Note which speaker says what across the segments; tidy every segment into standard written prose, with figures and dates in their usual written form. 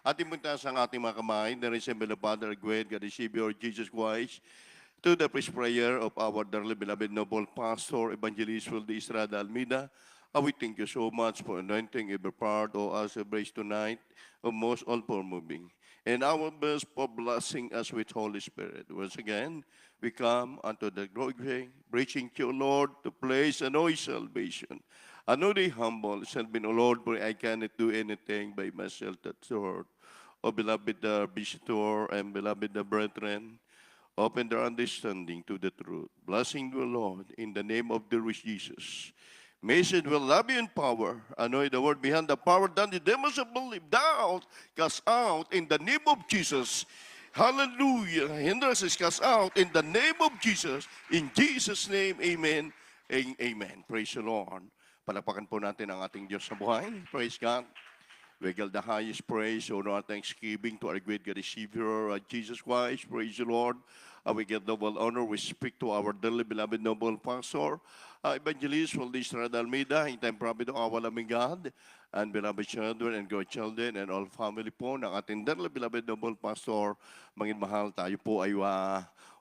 Speaker 1: ating punta sa ating mga kamay, the resemble of Father Gwen, God the Savior, Jesus Christ, to the first prayer of our dearly beloved noble pastor, Evangelist Wilde Estrada Almeida. We thank you so much for anointing every part of our celebration tonight, of most all for moving. And our best for blessing us with Holy Spirit. Once again, we come unto the glory, preaching to you, Lord, to place and know salvation. I know they humble, shall be, O Lord, for I cannot do anything by myself that's Lord. O beloved visitor and beloved brethren, open their understanding to the truth. Blessing you, Lord, in the name of the Lord Jesus. May it will love you in power. Anoint the word behind the power, done the demons of belief. Thou cast out in the name of Jesus. Hallelujah. Hindrances cast out in the name of Jesus. In Jesus' name, amen and amen. Praise the Lord. Palakpakan po natin ang ating Diyos sa buhay. Praise God. We give the highest praise, honor, and thanksgiving to our great God, the Savior, Jesus Christ. Praise the Lord. We give double honor. We speak to our dearly beloved noble pastor, Evangelist Wilde Estrada Almeida, in time prophet of our loving God, and beloved children and godchildren, and all family po ng ating dearly beloved noble pastor. Mangin mahal, tayo po ay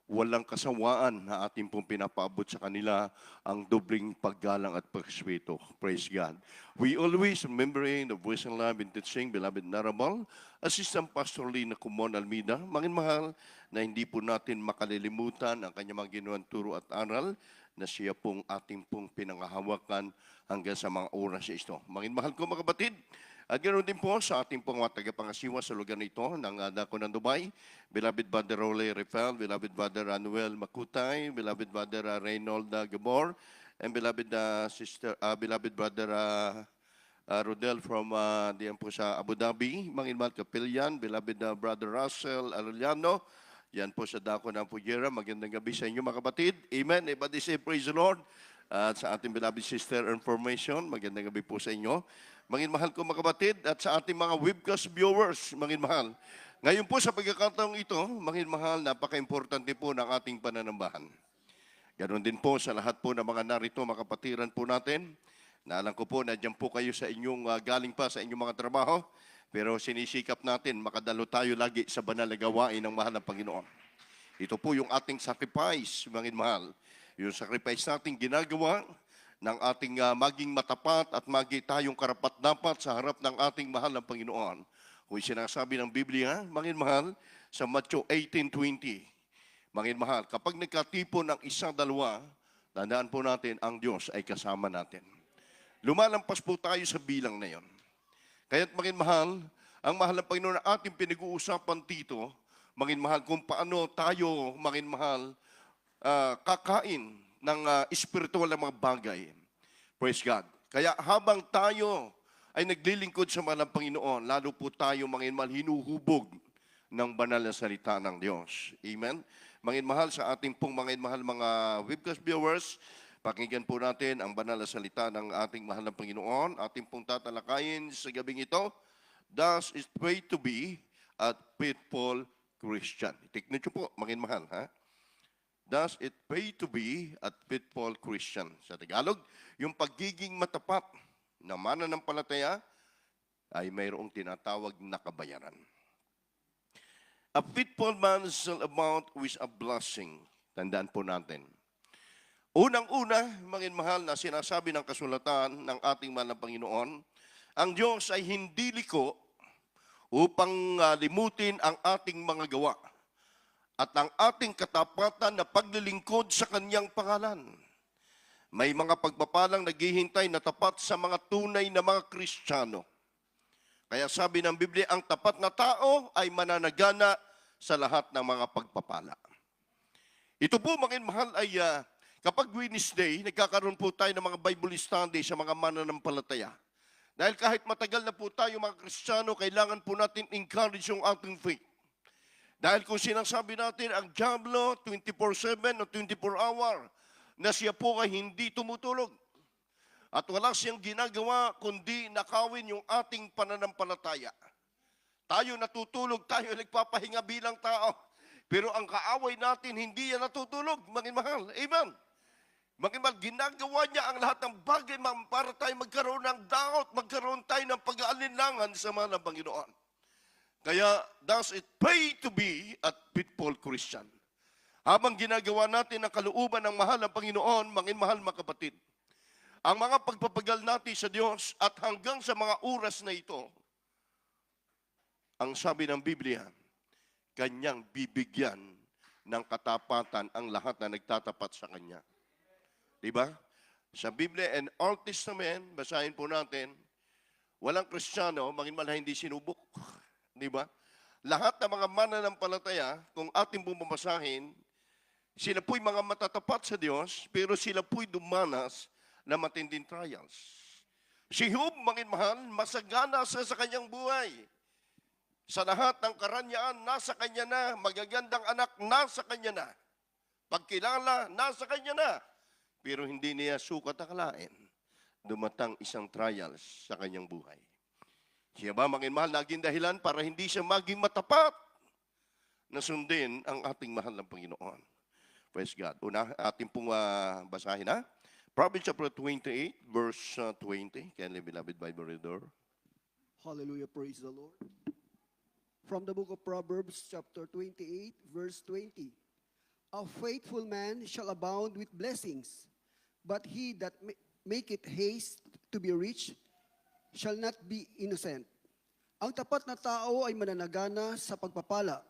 Speaker 1: walang kasawaan na ating pong pinapaabot sa kanila ang dobling paggalang at pagrespeto. Praise God. We always remembering the voice and love in teaching, beloved Narabal, Assistant Pastor Lina Kumon Almeida, mangin mahal na hindi po natin makalilimutan ang kanyang mga ginawan turo at aral na siya pong ating pong pinangahawakan hanggang sa mga oras ito. Mangin mahal ko mga kapatid, at ganoon din po sa ating pong mga tagapangasiwa sa lugar nito ng Dako ng Dubai, beloved Brother Role Refel, beloved Brother Anuel Makutay, beloved Brother Reynold Gabor, and beloved beloved Brother Rodel from diyan po sa Abu Dhabi, Manginmal Kapilyan, beloved Brother Russell Arellano, yan po sa Dako ng Pujera. Magandang gabi sa inyo mga kapatid. Amen. Everybody say praise the Lord. At sa ating beloved sister information, magandang gabi po sa inyo. Mangin mahal ko mga kapatid, at sa ating mga webcast viewers, mangin mahal. Ngayon po sa pagkakataong ito, mangin mahal, napaka-importante po ng ating pananambahan. Ganon din po sa lahat po ng mga narito, mga kapatiran po natin. Naalam ko po, nadyan po kayo sa inyong galing pa sa inyong mga trabaho, pero sinisikap natin, makadalo tayo lagi sa banal na gawain ng mahal ng Panginoon. Ito po yung ating sacrifice, mangin mahal. Yung sacrifice natin ginagawa, ng ating maging matapat at maging tayong karapat-dapat sa harap ng ating mahal ng Panginoon. Kung sinasabi ng Biblia, mangin mahal, sa Matthew 18:20, mangin mahal, kapag nagkatipon ng isang dalawa, tandaan po natin, ang Diyos ay kasama natin. Lumalampas po tayo sa bilang na yon. Kaya't mangin mahal, ang mahal ng Panginoon na ating pinag-uusapan dito, mangin mahal, kung paano tayo, mangin mahal, kakain ng espiritual na mga bagay. Praise God. Kaya habang tayo ay naglilingkod sa mahal ng Panginoon, lalo po tayo manginmahal hinuhubog ng banal na salita ng Diyos. Amen? Manginmahal sa ating pong manginmahal mga webcast viewers, pakinggan po natin ang banal na salita ng ating mahal ng Panginoon. Ating pong tatalakayin sa gabing ito, thus it pray to be a faithful Christian. Tignan niyo po, manginmahal, ha? Thus, it pay to be a faithful Christian. Sa Tagalog, yung pagiging matapat na mananampalataya ay mayroong tinatawag na kabayaran. A faithful man shall amount with a blessing. Tandaan po natin. Unang-una, mangin mahal, na sinasabi ng kasulatan ng ating mahal na Panginoon, ang Diyos ay hindi liko upang limutin ang ating mga gawa at ang ating katapatan na paglilingkod sa kanyang pangalan. May mga pagpapalang naghihintay na tapat sa mga tunay na mga Kristiyano. Kaya sabi ng Biblia, ang tapat na tao ay mananagana sa lahat ng mga pagpapala. Ito po, mangin mahal, ay kapag Wednesday, nagkakaroon po tayo ng mga Bible study sa mga mananampalataya. Dahil kahit matagal na po tayo mga Kristiyano, kailangan po natin encourage yung ating faith. Dahil kung sinasabi natin ang Diablo 24/7 o 24-hour na siya po ay hindi tumutulog at wala siyang ginagawa kundi nakawin yung ating pananampalataya. Tayo natutulog, tayo nagpapahinga bilang tao. Pero ang kaaway natin, hindi yan natutulog. Mangin mahal. Amen. Mangin mahal, ginagawa niya ang lahat ng bagay para tayo magkaroon ng doubt, magkaroon tayo ng pag-aalinlangan sa mahal ng Panginoon. Kaya, does it pay to be a faithful Christian? Habang ginagawa natin ang kalooban ng mahal ng Panginoon, mahal mga kapatid, ang mga pagpapagal natin sa Diyos at hanggang sa mga oras na ito, ang sabi ng Biblia, Kanyang bibigyan ng katapatan ang lahat na nagtatapat sa Kanya. Diba? Sa Biblia and Old Testament, basahin po natin, walang Kristiyano, maging hindi sinubok. Diba? Lahat ng mga mananampalataya, kung ating bumabasahin, sila po'y mga matatapat sa Diyos, pero sila po'y dumanas na matinding trials. Si Job, mahal, masagana sa kanyang buhay. Sa lahat ng karanyaan, nasa kanya na. Magagandang anak, nasa kanya na. Pagkilala, nasa kanya na. Pero hindi niya sukat akalain. Dumatang isang trials sa kanyang buhay. Siya ba, mahal, naging dahilan para hindi siya maging matapat na sundin ang ating mahal ng Panginoon. Praise God. Una, ating pong basahin na. Proverbs chapter 28, verse 20. Can the beloved Bible reader?
Speaker 2: Hallelujah, praise the Lord. From the book of Proverbs chapter 28, verse 20. A faithful man shall abound with blessings, but he that maketh haste to be rich shall not be innocent. Ang tapat na tao ay mananagana sa pagpapala,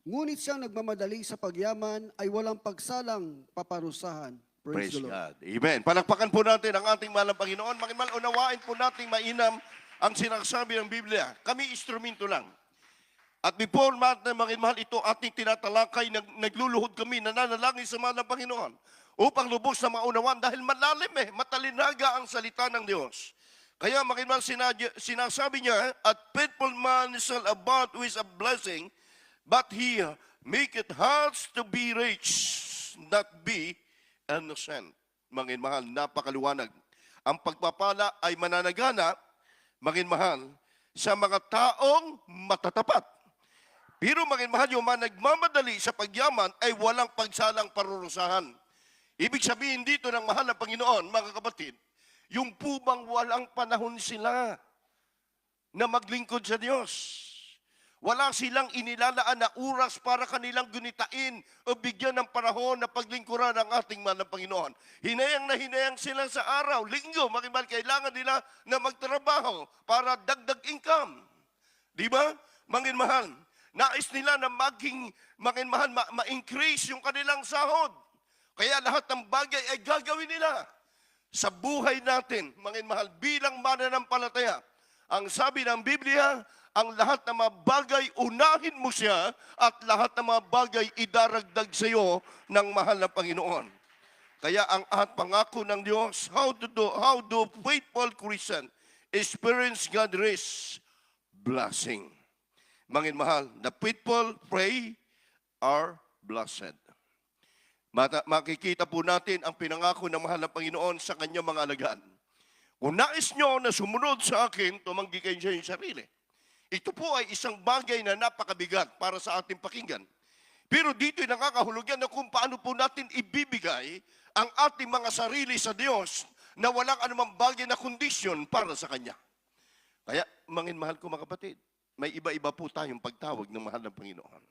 Speaker 2: ngunit siyang nagmamadali sa pagyaman ay walang pagsalang paparusahan. Praise the Lord.
Speaker 1: God. Amen. Palakpakan po natin ang ating mahal na Panginoon. Mahal, unawain po natin mainam ang sinasabi ng Biblia. Kami instrumento lang. At before natin, mahal, ito ating tinatalakay, nagluluhod kami, nananalangin sa mahal na Panginoon upang lubos na maunawan dahil malalim matalinaga ang salita ng Diyos. Kaya mahal, sinasabi niya, at faithful man shall abound with a blessing, but he maketh hearts to be rich, not be innocent. Mahal, napakaluwanag. Ang pagpapala ay mananagana, mahal, sa mga taong matatapat. Pero mahal, yung mga nagmamadali sa pagyaman ay walang pagsalang parurusahan. Ibig sabihin dito ng mahal na Panginoon, mga kapatid, yung pubang walang panahon sila na maglingkod sa Diyos. Wala silang inilalaan na oras para kanilang gunitain o bigyan ng panahon na paglingkuran ng ating mahal na Panginoon. Hinayang na hinayang sila sa araw, linggo, mahal, kailangan nila na magtrabaho para dagdag income. Di ba? Mahal, nais nila na maging, mahal, ma-increase yung kanilang sahod. Kaya lahat ng bagay ay gagawin nila. Sa buhay natin, mahal, bilang mananampalataya, ang sabi ng Biblia, ang lahat ng mga bagay, unahin mo siya at lahat ng mga bagay idaragdag sa iyo ng mahal na Panginoon. Kaya ang pangako ng Diyos, how do faithful Christian experience God's rich blessing? Mahal, the faithful pray are blessed. Makikita po natin ang pinangako ng mahal na Panginoon sa kanyang mga alagaan. Kung nais nyo na sumunod sa akin, tumanggi kayo sa inyong sarili. Ito po ay isang bagay na napakabigat para sa ating pakinggan. Pero dito'y nakakahulugan na kung paano po natin ibibigay ang ating mga sarili sa Diyos na walang anumang bagay na kondisyon para sa Kanya. Kaya, mahal ko mga kapatid, may iba-iba po tayong pagtawag ng mahal ng Panginoon.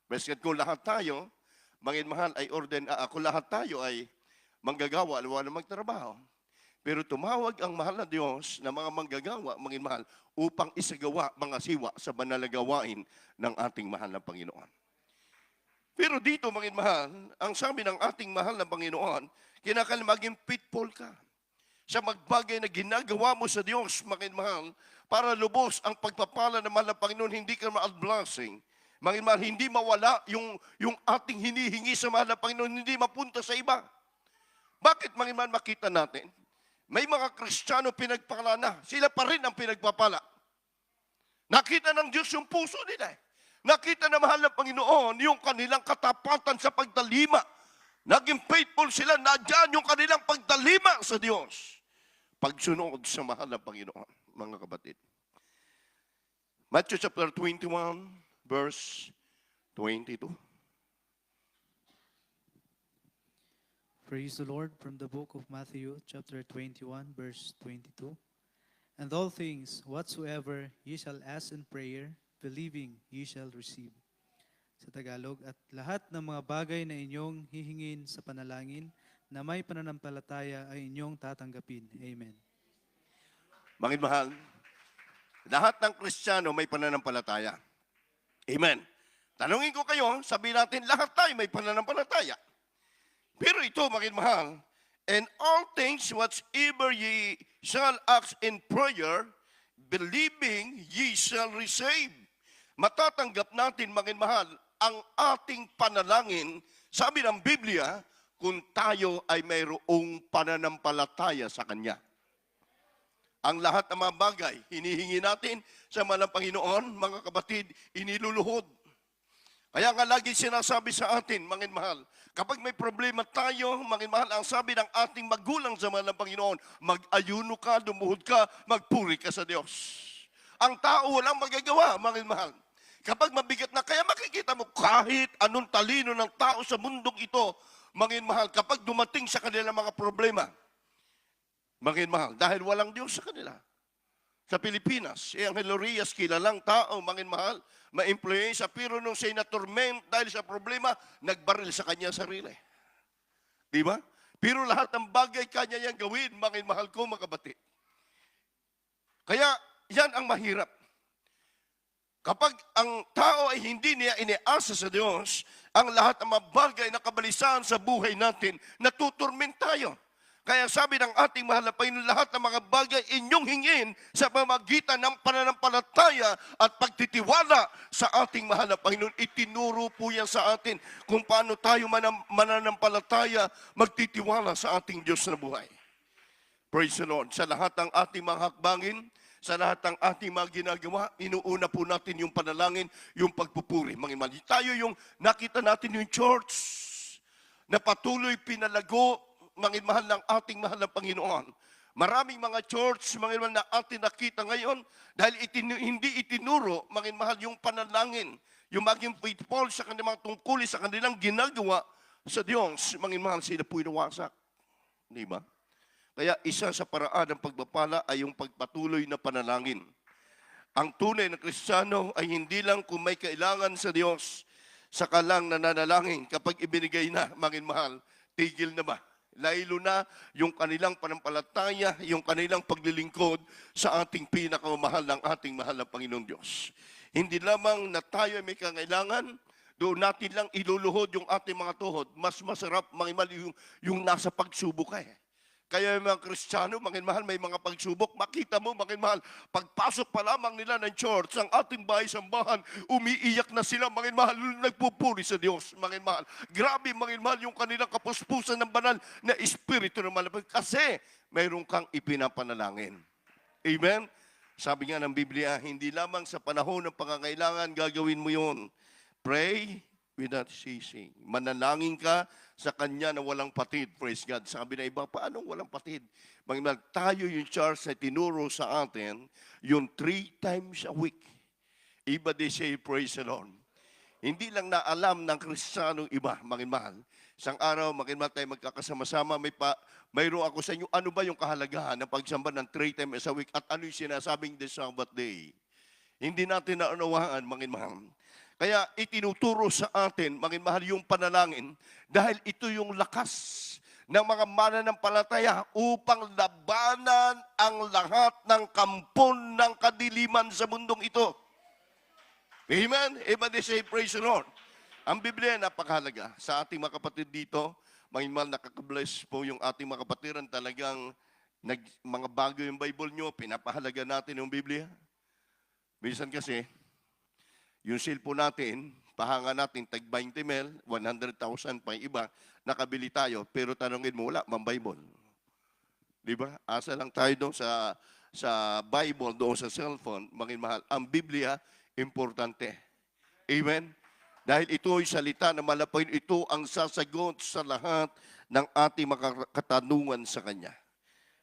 Speaker 1: Besikat kung lahat tayo, mahal ay kung lahat tayo ay manggagawa, wala magtrabaho. Pero tumawag ang mahal na Diyos na mga manggagawa, mahal, upang isagawa mga siwa sa banal na gawain ng ating mahal na Panginoon. Pero dito, mahal, ang sabi ng ating mahal na Panginoon, kinakailangan maging faithful ka sa magbagay na ginagawa mo sa Diyos, mahal, para lubos ang pagpapala ng mahal na Panginoon, hindi ka ma-blessing. Mahal, hindi mawala yung ating hinihingi sa mahal na Panginoon, hindi mapunta sa iba. Bakit, mahal, makita natin? May mga Kristiyano pinagpala na. Sila pa rin ang pinagpapala. Nakita ng Diyos yung puso nila. Nakita na mahal ng Panginoon yung kanilang katapatan sa pagdalima. Naging faithful sila. Nadyan yung kanilang pagdalima sa Diyos. Pagsunod sa mahal ng Panginoon, mga kapatid. Matthew chapter 21, verse 22.
Speaker 3: Praise the Lord from the book of Matthew, chapter 21, verse 22. And all things whatsoever ye shall ask in prayer, believing ye shall receive. Sa Tagalog, at lahat ng mga bagay na inyong hihingin sa panalangin na may pananampalataya ay inyong tatanggapin. Amen.
Speaker 1: Mga mahal, lahat ng Kristiyano may pananampalataya. Amen. Tanungin ko kayo, sabihin natin, lahat tayo may pananampalataya. Pero ito, mga mahal, and all things whatsoever ye shall ask in prayer, believing ye shall receive. Matatanggap natin, mga mahal, ang ating panalangin, sabi ng Biblia, kung tayo ay mayroong pananampalataya sa Kanya. Ang lahat ng mga bagay, hinihingi natin sa malang Panginoon, mga kapatid, iniluluhod. Kaya nga lagi sinasabi sa atin, mga mahal, kapag may problema tayo, mga mahal, ang sabi ng ating magulang sa malang Panginoon, mag-ayuno ka, lumuhod ka, magpuri ka sa Diyos. Ang tao walang magagawa, mga mahal. Kapag mabigat na, kaya makikita mo kahit anong talino ng tao sa mundong ito, mga mahal, kapag dumating sa kanilang mga problema, mga mahal, dahil walang Diyos sa kanila. Sa Pilipinas, si Angelo Reyes, kilalang tao, mga mahal, ma-influensya, pero nung siya na-torment dahil sa problema, nagbaril sa kanya sarili. Di ba? Pero lahat ng bagay kanya yang gawin, mga mahal ko, mga kapatid. Kaya, yan ang mahirap. Kapag ang tao ay hindi niya iniasa sa Diyos, ang lahat ng mga bagay na kabalisahan sa buhay natin, natuturment tayo. Kaya sabi ng ating mahal na Panginoon, lahat ng mga bagay inyong hingin sa pamamagitan ng pananampalataya at pagtitiwala sa ating mahal na Panginoon. Itinuro po yan sa atin kung paano tayo mananampalataya, magtitiwala sa ating Diyos na buhay. Praise the Lord. Sa lahat ng ating mga hakbangin, sa lahat ng ating mga ginagawa, inuuna po natin yung panalangin, yung pagpupuri. Mga imali, tayo yung nakita natin yung church na patuloy pinalago, mga mahal ng ating mahal na Panginoon. Maraming mga church, mga mahal na ating nakita ngayon, dahil hindi itinuro, mga mahal, yung panalangin, yung maging faithful sa kanilang tungkuli, sa kanilang ginagawa sa Diyos, mga mahal, sila po inawasak. Di ba? Kaya isa sa paraan ng pagpapala ay yung pagpatuloy na panalangin. Ang tunay na Kristiyano ay hindi lang kung may kailangan sa Diyos, saka lang nananalangin. Kapag ibinigay na, mga mahal, tigil na ba? Lalo na yung kanilang panampalataya, yung kanilang paglilingkod sa ating pinakamahal ng ating mahal na Panginoong Diyos. Hindi lamang na tayo ay may kangailangan, doon natin lang iluluhod yung ating mga tuhod. Mas masarap, mga mahal, yung nasa pagsubok ka eh. Kaya yung mga Kristiyano, mga mahal, may mga pagsubok. Makita mo, mga mahal, pagpasok pa lamang nila ng church, ang ating bahay-sambahan, umiiyak na sila, mga mahal, nagpupuri sa Diyos, mga mahal. Grabe, mga mahal, yung kanilang kapuspusan ng banal na espiritu ng malapit. Kasi, mayroon kang ipinapanalangin. Amen? Sabi nga ng Biblia, hindi lamang sa panahon ng pangangailangan gagawin mo yun. Pray without ceasing. Manalangin ka sa Kanya na walang patid. Praise God. Sabi na iba, paano walang patid? Tayo yung charge na tinuro sa atin, yung 3 times a week. Iba they say, praise the Lord. Hindi lang naalam ng Kristiyanong iba, mga mahal. Isang araw, mga mahal, tayo magkakasama-sama, mayroon ako sa inyo, ano ba yung kahalagahan ng pagsamba ng 3 times a week at ano yung sinasabing the Sabbath day? Hindi natin naunawaan, mga mahal. Kaya itinuturo sa atin, mga mahal, yung panalangin dahil ito yung lakas ng mga mananampalataya upang labanan ang lahat ng kampon ng kadiliman sa mundong ito. Amen? Everybody say, praise the Lord. Ang Biblia, napakahalaga. Sa ating mga kapatid dito, mga mahal, nakaka-bless po yung ating mga kapatiran. Talagang mga bago yung Bible nyo, pinapahalaga natin yung Biblia. Minsan kasi, yung cellphone natin, pahanga natin, tag 20 mil, 100,000 pa yung iba, nakabili tayo, pero tanongin mo, wala, Bible. Di ba? Asa lang tayo doon sa Bible, doon sa cellphone, mga mahal. Ang Biblia, importante. Amen? Dahil ito ay salita na malapay, ito ang sasagot sa lahat ng ating mga katanungan sa Kanya.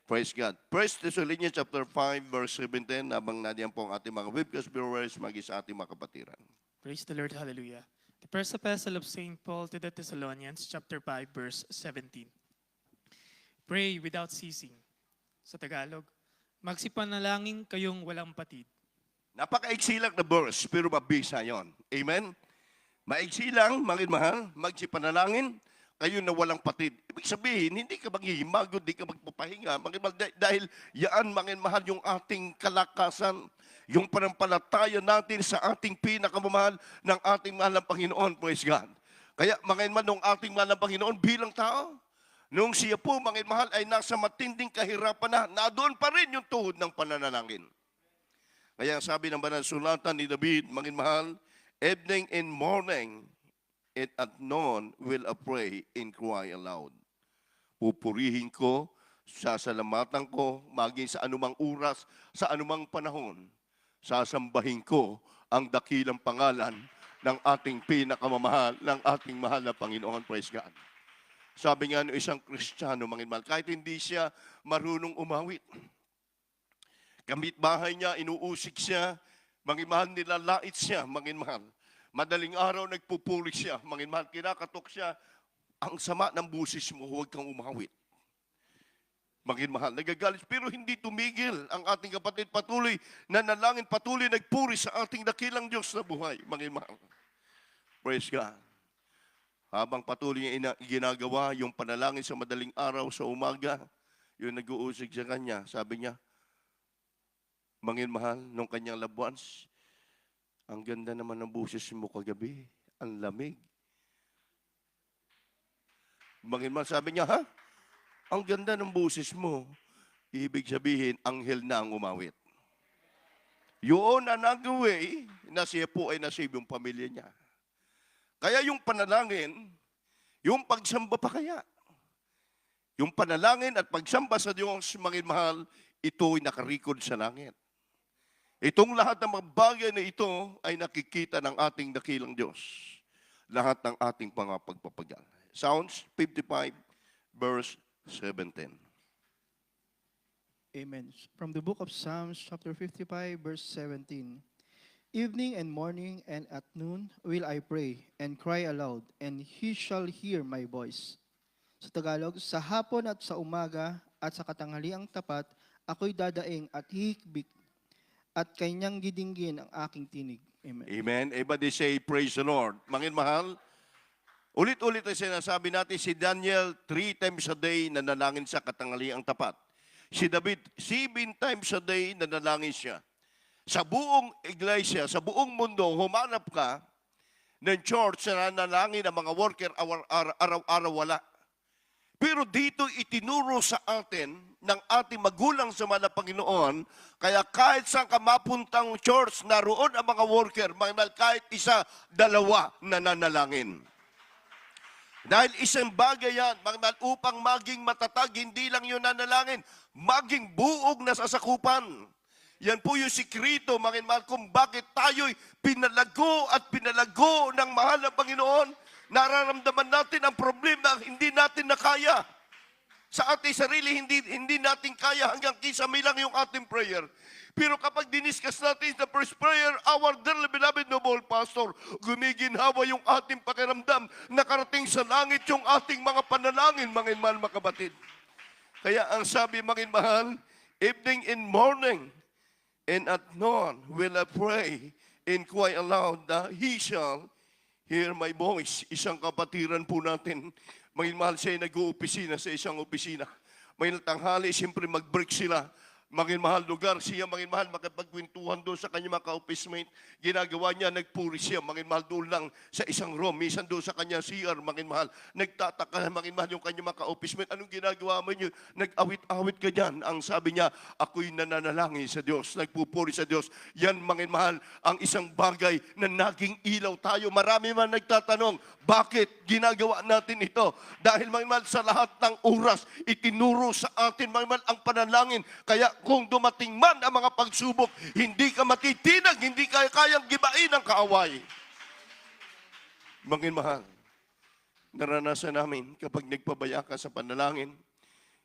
Speaker 1: Praise God. 1 Thessalonians chapter 5, verse 17, habang nadiyan po ang ating mga webcast viewers, maging sa ating mga kapatiran.
Speaker 4: Praise the Lord, hallelujah. The first epistle of St. Paul to the Thessalonians, chapter 5, verse 17. Pray without ceasing. Sa Tagalog, magsipanalangin kayong walang patid.
Speaker 1: Napakaiksi lang na verse, pero mabisa yon. Amen? Maiksi lang, mga mahal, magsipanalangin, kayo na walang patid. Ibig sabihin, hindi ka maghihimagod, hindi ka magpapahinga, mga mahal, dahil yan, mga mahal, yung ating kalakasan, yung panampalataya natin sa ating pinakamamahal ng ating mahal na Panginoon, praise God. Kaya, mga mahal, nung ating mahal na Panginoon bilang tao, nung siya po, mga mahal, ay nasa matinding kahirapan na doon pa rin yung tuhod ng pananalangin. Kaya sabi ng banal sulatan ni David, mga mahal, evening and morning, and at noon will I pray and cry aloud. Pupurihin ko, sasalamatan ko, maging sa anumang oras, sa anumang panahon, sasambahin ko ang dakilang pangalan ng ating pinakamamahal, ng ating mahal na Panginoon. Praise God. Sabi nga ng isang Kristiyano, mga mahal, kahit hindi siya marunong umawit, gamit bahay niya, inuusik siya, mga mahal, nilalait siya, mga mahal. Madaling araw, nagpupuri siya, mga mahal, kinakatok siya, ang sama ng busis mo, huwag kang umawit. Mga mahal, nagagalit, pero hindi tumigil ang ating kapatid, patuloy, nanalangin, patuloy, nagpuri sa ating dakilang Diyos na buhay, mga mahal. Praise God. Habang patuloy niya ginagawa yung panalangin sa madaling araw sa umaga, yung nag-uusig sa kanya, sabi niya, Mangin mahal, nung kanyang loved ones, ang ganda naman ng boses mo kagabi, ang lamig. Mangin mahal, sabi niya, ha? Ang ganda ng boses mo. Ibig sabihin, anghel na ang umawit. Yun ang nag-away na siya po ay nasave yung pamilya niya. Kaya yung panalangin, yung pagsamba pa kaya. Yung panalangin at pagsamba sa Diyos, mangin mahal, ito ay nakarecord sa langit. Itong lahat ng mga bagay na ito ay nakikita ng ating dakilang Diyos. Lahat ng ating pagpapagal. Psalms 55, verse 17.
Speaker 5: Amen. From the book of Psalms, chapter 55, verse 17. Evening and morning and at noon will I pray and cry aloud, and he shall hear my voice. Sa Tagalog, sa hapon at sa umaga at sa katanghaliang tapat, ako'y dadaing at hihikbik at kanyang didinggin ang aking tinig. Amen.
Speaker 1: Amen. Everybody say, praise the Lord. Mangin mahal, ulit-ulit ay sinasabi natin si Daniel 3 times a day nanalangin sa katanghaliang tapat. Si David 7 times a day nanalangin siya. Sa buong iglesia, sa buong mundo, humanap ka ng church na nanalangin ng mga worker araw-araw wala. Pero dito itinuro sa atin ng ating magulang sa mga Panginoon, kaya kahit saan ka mapuntang church, naroon ang mga worker, kahit isa, dalawa na nanalangin. Dahil isang bagay yan, upang maging matatag, hindi lang yun nanalangin, maging buog na sasakupan. Yan po yung sikrito, kung bakit tayo'y pinalago at pinalago ng mahal na Panginoon. Nararamdaman natin ang problema, hindi natin nakaya. Sa ating sarili, hindi natin kaya hanggang kisame lang yung ating prayer. Pero kapag diniscuss natin the first prayer, our dearly beloved noble pastor, gumiginhawa yung ating pakiramdam, nakarating sa langit yung ating mga panalangin, mga mahal, mga kapatid. Kaya ang sabi, mga mahal, evening and morning, and at noon will I pray and cry aloud that he shall hear my voice. Isang kapatiran po natin, mga mahal, siya ay nag-uopisina sa isang opisina. May tanghali, siyempre mag-break sila. Mga mahal, lugar siya, mga mahal, makapagkwentuhan doon sa kanyang mga ka-office mate. Ginagawa niya, nagpuri siya, mga mahal, doon lang sa isang room. Minsan doon sa kanyang CR, mga mahal, nagtataka, mga mahal, yung kanyang mga ka-office mate. Anong ginagawa mo niyo? Nag-awit-awit ka dyan. Ang sabi niya, ako'y nananalangin sa Diyos, nagpupuri sa Diyos. Yan, mga mahal, ang isang bagay na naging ilaw tayo. Marami man nagtatanong, bakit ginagawa natin ito? Dahil, mga mahal, sa lahat ng oras, itinuro sa atin, mga mahal, ang panalangin. Kaya kung dumating man ang mga pagsubok, hindi ka matitinag, hindi ka kayang gibain ang kaaway. Mga mahal, naranasan namin kapag nagpabaya ka sa panalangin,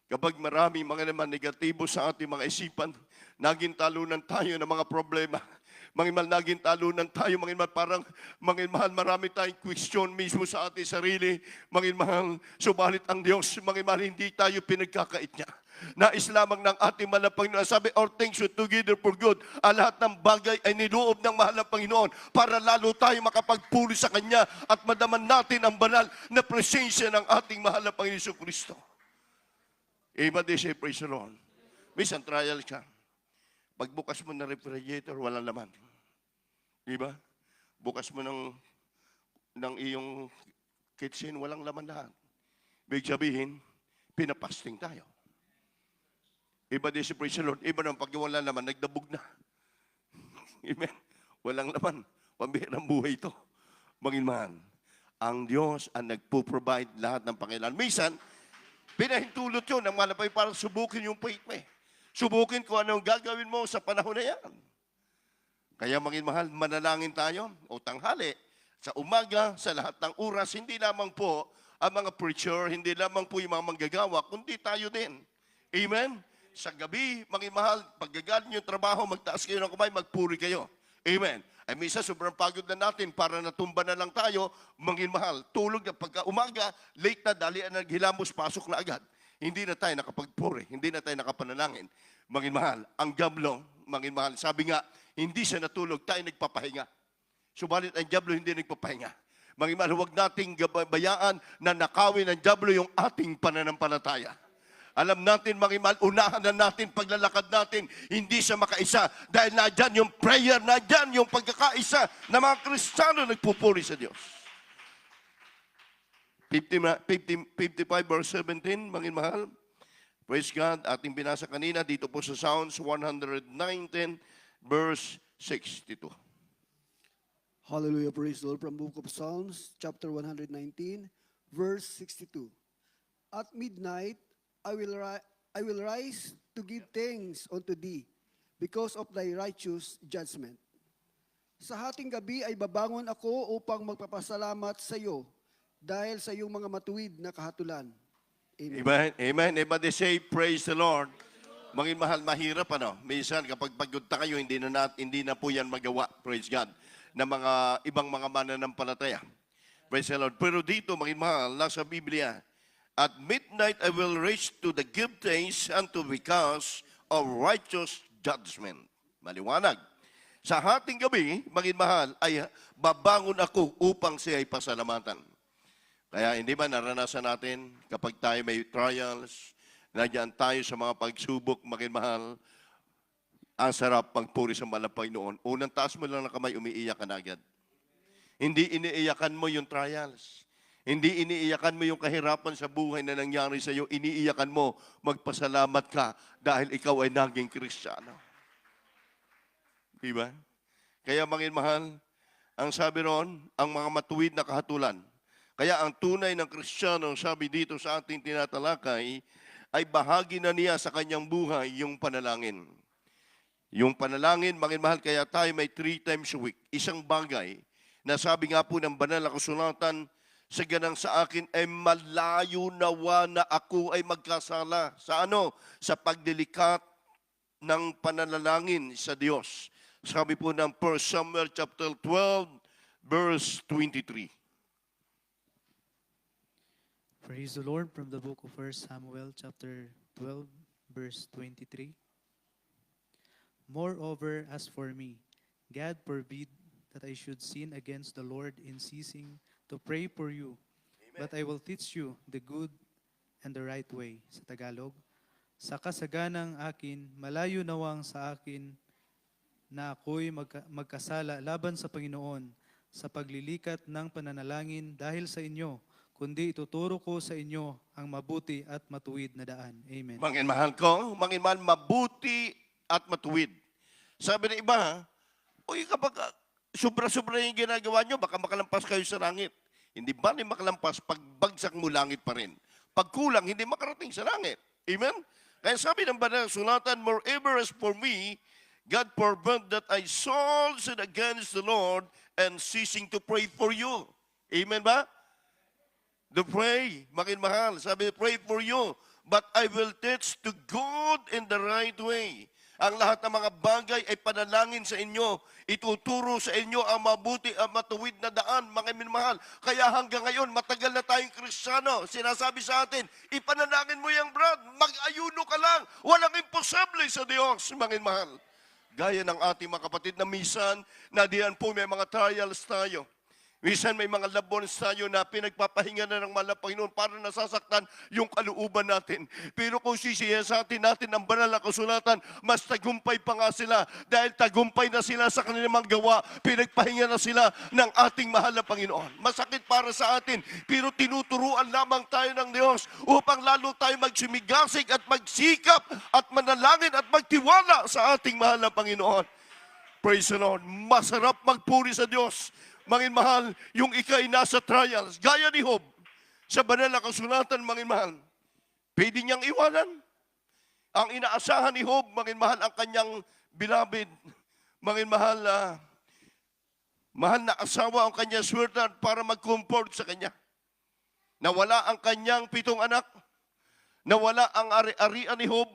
Speaker 1: kapag marami mga naman negatibo sa ating mga isipan, naging talunan tayo ng mga problema. Mangin mahal, naging talunan tayo, mangin mahal, parang, mangin mahal, marami tayong question mismo sa ating sarili, mangin mahal, subalit ang Diyos, mangin mahal, hindi tayo pinagkakait niya. Nais lamang ng ating mahal na Panginoon. Sabi, all things should together for good. Ang lahat ng bagay ay niloob ng mahal na Panginoon para lalo tayo makapagpuri sa Kanya at madaman natin ang banal na presensya ng ating mahal na Panginoon Kristo. Amen. They say, praise the Lord. Minsan, trial ka. Pagbukas mo ng refrigerator, walang laman. Diba? Bukas mo ng iyong kitchen, walang laman lahat. Ibig sabihin, pinapasting tayo. Iba din si praise the Lord. Iba naman, pag wala naman, nagdabog na. Amen. Walang laman. Pambihirang buhay ito. Manginman, ang Diyos ang nagpo-provide lahat ng pangailangan. Minsan, pinahintulot yun ng malapay para subukin yung faith mo. Subukin kung anong gagawin mo sa panahon na yan. Kaya manginmahal, manalangin tayo o tanghali, sa umaga, sa lahat ng oras, hindi lamang po ang mga preacher, hindi lamang po yung mga manggagawa, kundi tayo din. Amen? Sa gabi, mahal, paggagaling yung trabaho, magtaas kayo ng kamay, magpuri kayo. Amen. Ay minsan, sobrang pagod na natin para natumba na lang tayo, mahal. Tulog na pagka umaga, late na, dalian na naghilamos, pasok na agad. Hindi na tayo nakapagpuri, hindi na tayo nakapanalangin. Mahal, ang diablo, mahal, sabi nga, hindi siya natulog, tayo nagpapahinga. Subalit ang diablo hindi nagpapahinga. Mahal, huwag nating bayaan na nakawin ng diablo yung ating pananampalataya. Alam natin, mahal, unahan na natin paglalakad natin, hindi siya makaisa. Dahil nadyan yung prayer, nadyan yung pagkakaisa na mga Kristiyano nagpupuri sa Diyos. 55 verse 17, mahal. Praise God, ating binasa kanina dito po sa Psalms 119 verse 62.
Speaker 2: Hallelujah, praise the Lord. From book of Psalms, chapter 119, verse 62. At midnight, I will rise to give thanks unto thee because of thy righteous judgment. Sa hating gabi ay babangon ako upang magpapasalamat sa iyo dahil sa iyong mga matuwid na kahatulan. Amen.
Speaker 1: Amen. Amen. Everybody say, praise the Lord. Mahal, mahirap ano. Minsan kapag paggunta kayo, hindi na po yan magawa. Praise God. Na mga ibang mga mananampalataya. Praise the Lord. Pero dito, mahal, nasa Biblia, at midnight I will reach to the give thanks unto because of righteous judgment. Maliwanag. Sa hating gabi, mahal, ay babangon ako upang siya ay pasalamatan. Kaya hindi ba naranasan natin kapag tayo may trials, nandiyan tayo sa mga pagsubok, mahal, ang sarap pagpuri sa mahal na Panginoon. Unang taas mo lang ng kamay, umiiyak ka na agad. Hindi iniiyakan mo yung trials. Hindi iniiyakan mo yung kahirapan sa buhay na nangyari sa iyo. Iniiyakan mo, magpasalamat ka dahil ikaw ay naging Kristiyano. Diba? Kaya mahal, ang sabi ron, ang mga matuwid na kahatulan. Kaya ang tunay ng Kristiyano, sabi dito sa ating tinatalakay, ay bahagi na niya sa kanyang buhay yung panalangin. Yung panalangin, mahal, kaya tayo may 3 times a week. Isang bagay na sabi nga po ng banal na kasulatan, sa ganang sa akin ay malayo nawa na ako ay magkasala. Sa ano? Sa pagdilikat ng pananalangin sa Diyos. Sabi po ng 1 Samuel chapter 12, verse 23.
Speaker 3: Praise the Lord from the book of 1 Samuel chapter 12 verse 23. Moreover, as for me, God forbid that I should sin against the Lord in ceasing to pray for you. Amen. But I will teach you the good and the right way. Sa Tagalog, sa kasaganang akin, malayo nawang sa akin na ako'y magkasala laban sa Panginoon sa paglilikat ng pananalangin dahil sa inyo, kundi ituturo ko sa inyo ang mabuti at matuwid na daan. Amen.
Speaker 1: Mahal ko, mahal, mabuti at matuwid. Sabi ng iba, uy, kapag sobra-sobra yung ginagawa nyo, baka makalampas kayo sa langit. Hindi ba ni makalampas, pagbagsak mo langit pa rin. Pag kulang, hindi makarating sa langit. Amen? Kaya sabi ng banal sulatan, moreover as for me, God forbid that I shall sin against the Lord and ceasing to pray for you. Amen ba? To pray, mahal. Sabi, pray for you. But I will teach to good in the right way. Ang lahat ng mga bagay ay panalangin sa inyo. Ituturo sa inyo ang mabuti at matuwid na daan, mga minamahal. Kaya hanggang ngayon, matagal na tayong Kristiyano. Sinasabi sa atin, ipanalangin mo yung brad, mag-ayuno ka lang. Walang imposible sa Diyos, mga minamahal. Gaya ng ating mga kapatid na minsan, na diyan po may mga trials tayo. Minsan may mga labons tayo na pinagpapahinga na ng mahal na Panginoon para nasasaktan yung kalooban natin. Pero kung sisiyasatin natin ang banal na kasulatan, mas tagumpay pa nga sila. Dahil tagumpay na sila sa kanilang mga gawa, pinagpahinga na sila ng ating mahal na Panginoon. Masakit para sa atin, pero tinuturuan lamang tayo ng Diyos upang lalo tayo magsumigasig at magsikap at manalangin at magtiwala sa ating mahal na Panginoon. Praise the Lord. Masarap magpuri sa Diyos. Mga mahal, yung ikay nasa trials, gaya ni Job, sa banal na kasulatan, mga mahal, pwede niyang iwanan. Ang inaasahan ni Job, mga mahal, ang kanyang beloved, mga mahal, mahal na asawa ang kanyang swertan para mag-comfort sa kanya. Nawala ang kanyang 7 anak, nawala ang ari-arian ni Job,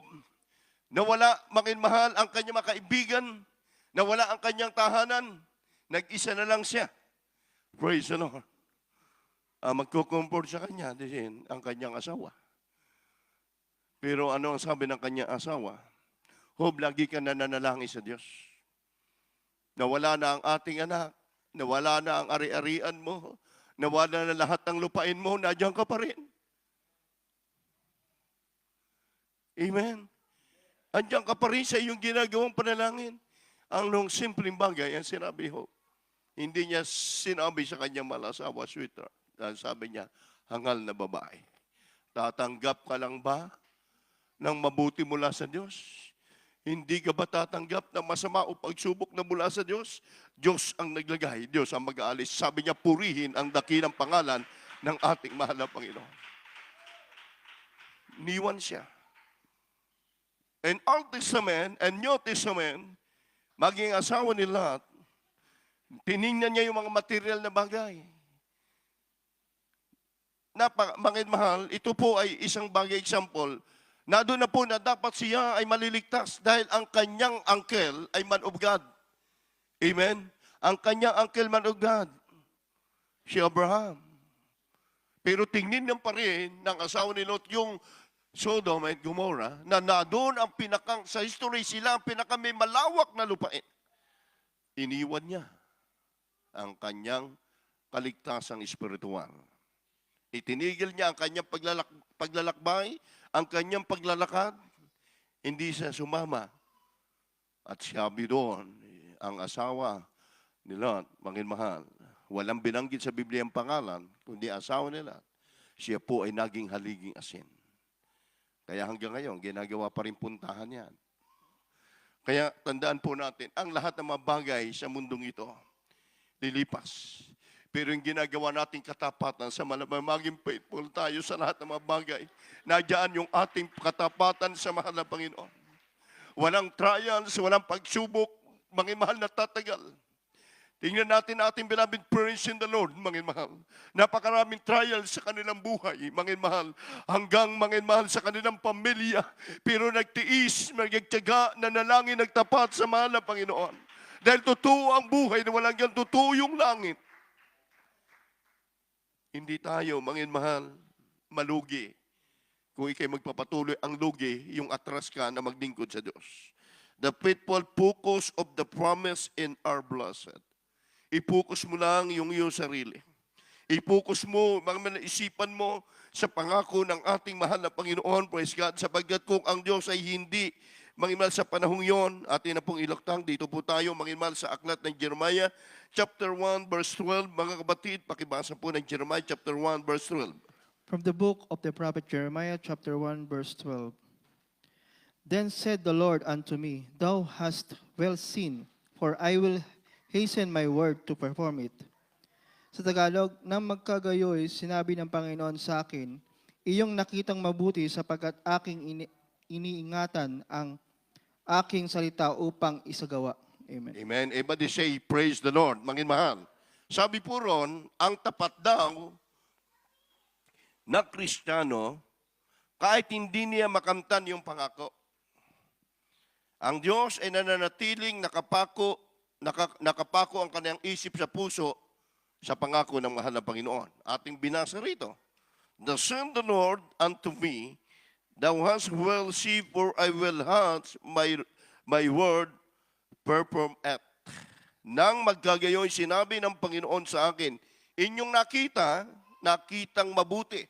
Speaker 1: nawala, mga mahal, ang kanyang mga kaibigan, nawala ang kanyang tahanan, nag-isa na lang siya. Praise the Lord. Magkukumport sa kanya din ang kanyang asawa. Pero ano ang sabi ng kanyang asawa? Job, lagi ka na nanalangin sa Diyos. Nawala na ang ating anak, nawala na ang ari-arian mo, nawala na lahat ng lupain mo, nandiyan ka pa rin. Amen. Andiyan ka pa rin sa iyong ginagawang panalangin. Ang nung simpleng bagay, ang sinabi ni Job. Hindi niya sinabi sa kanyang malasawa, sweetheart. Dahil sabi niya, hangal na babae. Tatanggap ka lang ba ng mabuti mula sa Diyos? Hindi ka ba tatanggap ng masama o pagsubok na mula sa Diyos? Diyos ang naglagay, Diyos ang mag-aalis. Sabi niya, purihin ang dakilang pangalan ng ating mahal na Panginoon. Niwan siya. In Old Testament and New Testament, maging asawa ni Lot, tiningnan niya yung mga material na bagay. Mga mahal, ito po ay isang bagay example na doon na po na dapat siya ay maliligtas dahil ang kanyang uncle ay man of God. Amen? Ang kanyang uncle man of God, si Abraham. Pero tingnin niya pa rin ng asawa ni Lot yung Sodom at Gomorrah na doon ang sa history sila ang may malawak na lupain. Iniwan niya ang kanyang kaligtasang espiritual. Itinigil niya ang kanyang paglalakbay, ang kanyang paglalakad, hindi siya sumama. At sabi doon, ang asawa ni Lot, mahal, walang binanggit sa Biblia ang pangalan, kundi asawa ni Lot, siya po ay naging haliging asin. Kaya hanggang ngayon, ginagawa pa rin puntahan yan. Kaya tandaan po natin, ang lahat ng mga bagay sa mundong ito, lilipas. Pero yung ginagawa nating katapatan sa maging faithful tayo sa lahat ng mga bagay, nadyan yung ating katapatan sa mahal na Panginoon. Walang trials, walang pagsubok, mga mahal na tatagal. Tingnan natin ating beloved parents in the Lord, mga mahal. Napakaraming trials sa kanilang buhay, mga mahal. Hanggang mga mahal sa kanilang pamilya. Pero nagtiis, nagtyaga, nanalangin, nagtapat sa mahal na Panginoon. Dahil totoo ang buhay na walang yan, totoo yung langit. Hindi tayo, mga mahal, malugi. Kung ikay magpapatuloy ang lugi, yung atras ka na maglingkod sa Diyos. The faithful focus of the promise in our blessed. I-focus mo lang yung iyong sarili. I-focus mo, mga isipan mo sa pangako ng ating mahal na Panginoon, praise God, sapagkat kung ang Diyos ay hindi mangimal sa panahong yon, atin na pong ilaktang, dito po tayo mangimal sa aklat ng Jeremiah, chapter 1, verse 12. Mga kapatid, pakibasa po ng Jeremiah, chapter 1, verse 12.
Speaker 5: From the book of the prophet Jeremiah, chapter 1, verse 12. Then said the Lord unto me, Thou hast well seen, for I will hasten my word to perform it. Sa Tagalog, nang magkagayoy, sinabi ng Panginoon sa akin, iyong nakitang mabuti sapagkat aking iniingatan ang aking salita upang isagawa. Amen.
Speaker 1: Amen. Everybody say, praise the Lord, mga mahal. Sabi po ron, ang tapat daw na Kristiyano, kahit hindi niya makamtan yung pangako, Ang Diyos ay nananatiling nakapako ang kanyang isip sa puso sa pangako ng mahal na Panginoon. Ating binasa rito. The send the Lord unto me, thou hast well see, for I will have my word perform at. Nang magkagayon, sinabi ng Panginoon sa akin, inyong nakitang mabuti,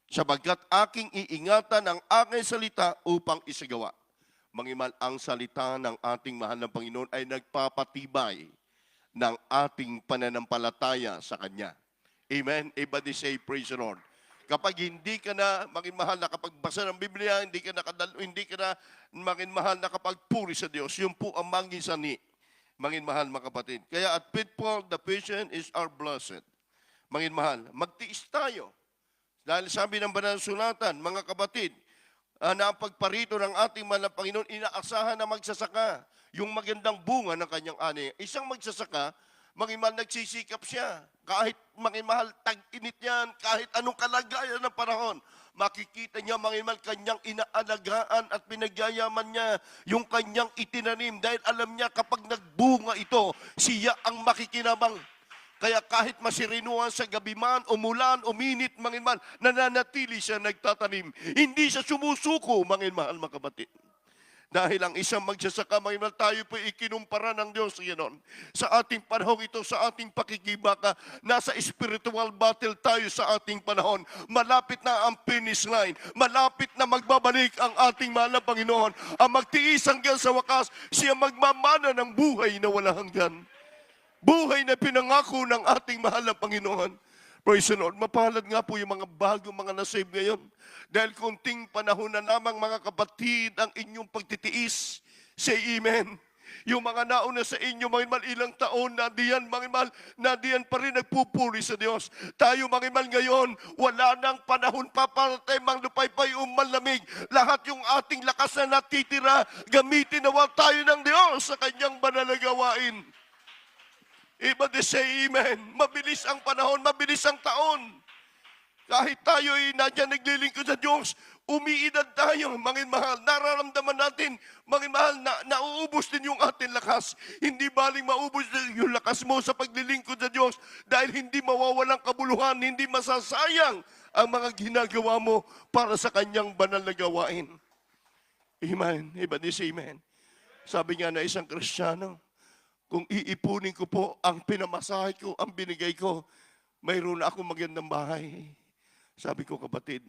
Speaker 1: sapagkat aking iingatan ang aking salita upang isagawa. Mangimal ang salita ng ating mahal na Panginoon ay nagpapatibay ng ating pananampalataya sa Kanya. Amen? Everybody say, praise the Lord. Kapag hindi ka na maging mahal na kapagbasa ng Biblia, hindi ka na maging mahal na kapagpuri sa Diyos, yun po ang mangisani, maging mahal mga kapatid. Kaya at faithful, the patient is our blessed. Maging mahal, magtiis tayo. Dahil sabi ng Banal na Sulatan, mga kapatid, na ang pagparito ng ating mahal na Panginoon, inaasahan na magsasaka yung magandang bunga ng kanyang ani. Isang magsasaka, maging nagsisikap siya. Kahit maging mahal, tag-init yan, kahit anong kalagayan ng panahon, makikita niya maging mahal kanyang inaalagaan at pinagyayaman niya yung kanyang itinanim. Dahil alam niya kapag nagbunga ito, siya ang makikinabang. Kaya kahit masirinuan sa gabi man, umulan, uminit, manginmal, nananatili siya nagtatanim. Hindi siya sumusuko, manginmahal mga kapatid. Dahil ang isang magsasaka, manginmal, tayo po ikinumpara ng Diyos. Ganon. Sa ating panahon ito, sa ating pakikibaka, nasa spiritual battle tayo sa ating panahon. Malapit na ang finish line. Malapit na magbabalik ang ating mahal na Panginoon. Ang magtiis hanggang sa wakas, siya magmamana ng buhay na wala hanggan. Buhay na pinangako ng ating mahal na Panginoon. Praise the Lord. Mapalad nga po yung mga bago, mga nasave ngayon. Dahil kunting panahon na lamang mga kapatid ang inyong pagtitiis. Say amen. Yung mga nauna sa inyo, mga mahal, ilang taon na diyan, mga mahal, na diyan pa rin nagpupuri sa Diyos. Tayo, mga mahal, ngayon, wala nang panahon pa para tayo mang lupaypay o malamig. Lahat yung ating lakas na natitira, gamitin nawa tayo ng Diyos sa kanyang banal na gawain. Everybody say amen. Mabilis ang panahon, mabilis ang taon. Kahit tayo ay nadyan naglilingkod sa Diyos, umiidad tayo, mangin mahal. Nararamdaman natin, mangin mahal, na nauubos din yung ating lakas. Hindi baling maubos yung lakas mo sa paglilingkod sa Diyos dahil hindi mawawalang kabuluhan, hindi masasayang ang mga ginagawa mo para sa kanyang banal na gawain. Amen. Everybody say amen. Sabi nga na isang Kristiyano, kung iipunin ko po ang pinamasahe ko, ang binigay ko, mayroon na akong magandang bahay. Sabi ko, kapatid,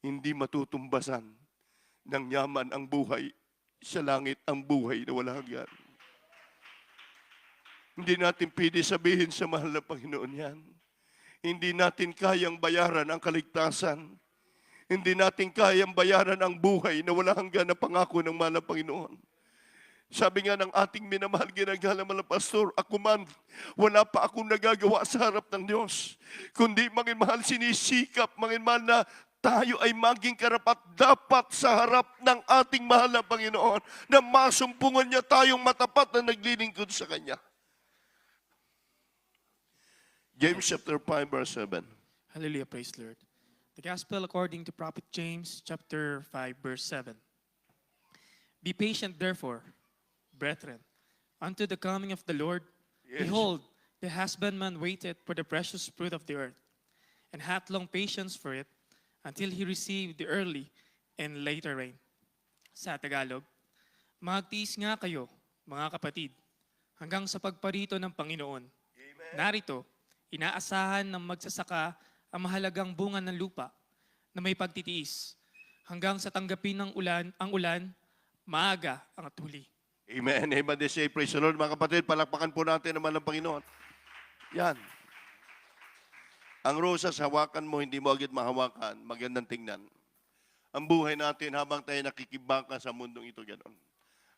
Speaker 1: hindi matutumbasan ng yaman ang buhay, sa langit ang buhay na wala hanggan. Hindi natin pwede sabihin sa mahal na Panginoon yan. Hindi natin kayang bayaran ang kaligtasan. Hindi natin kayang bayaran ang buhay na wala hanggan na pangako ng mahal na Panginoon. Sabi nga ng ating minamahal ginagalang mga pastor, ako man, wala pa akong nagagawa sa harap ng Diyos. Kundi maging mahal sinisikap, maging mahal na tayo ay maging karapat-dapat sa harap ng ating mahal na Panginoon na masumpungan niya tayong matapat na naglilingkod sa Kanya. James chapter 5 verse 7.
Speaker 4: Hallelujah, praise the Lord. The Gospel according to Prophet James, chapter 5, verse 7. Be patient, therefore, brethren, unto the coming of the Lord.
Speaker 1: Yes.
Speaker 4: Behold, the husbandman waited for the precious fruit of the earth, and hath long patience for it, until he received the early and later rain. Sa Tagalog, magtiis nga kayo, mga kapatid, hanggang sa pagparito ng Panginoon.
Speaker 1: Amen.
Speaker 4: Narito, inaasahan ng magsasaka ang mahalagang bunga ng lupa na may pagtitiis, hanggang sa tanggapin ng ang ulan, maaga ang huli.
Speaker 1: Amen. Everybody say, praise the Lord. Mga kapatid, palakpakan po natin naman ng Panginoon. Yan. Ang rosas, hawakan mo, hindi mo agad mahawakan. Magandang tingnan. Ang buhay natin habang tayo nakikibaka sa mundong ito, gano'n.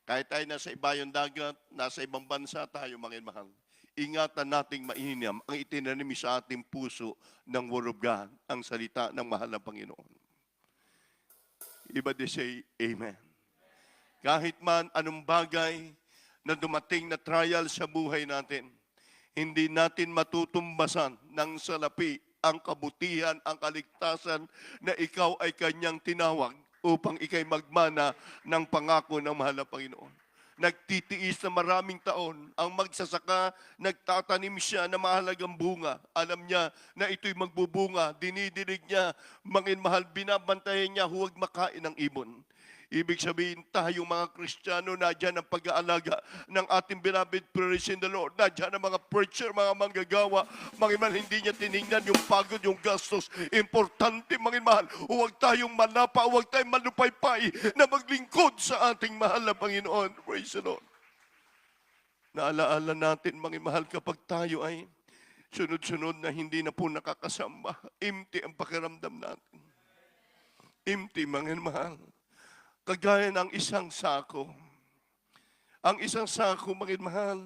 Speaker 1: Kahit tayo nasa ibayong dagat, nasa ibang bansa tayo, mga mahal. Ingatan nating mainam ang itinanim sa ating puso ng Word of God, ang salita ng mahal na Panginoon. Everybody say, amen. Kahit man anong bagay na dumating na trial sa buhay natin, hindi natin matutumbasan ng salapi ang kabutihan, ang kaligtasan na ikaw ay kanyang tinawag upang ikay magmana ng pangako ng mahal na Panginoon. Nagtitiis na maraming taon. Ang magsasaka, nagtatanim siya ng mahalagang bunga. Alam niya na ito'y magbubunga. Dinidinig niya, mangin mahal, binabantayan niya, huwag makain ng ibon. Ibig sabihin, tayong mga Kristiyano, nadyan ang pag-aalaga ng ating beloved praise in the Lord. Nadyan ang mga preacher, mga manggagawa. Mangiman, hindi niya tinignan yung pagod, yung gastos. Importante, mangiman, huwag tayong manapa, huwag tayong malupaypay na maglingkod sa ating mahal na Panginoon. Praise the Lord. Naalaala natin, mangiman, kapag tayo ay sunod-sunod na hindi na po nakakasama, empty ang pakiramdam natin. Empty, mangiman. Kagaya ng isang sako. Ang isang sako, mahal,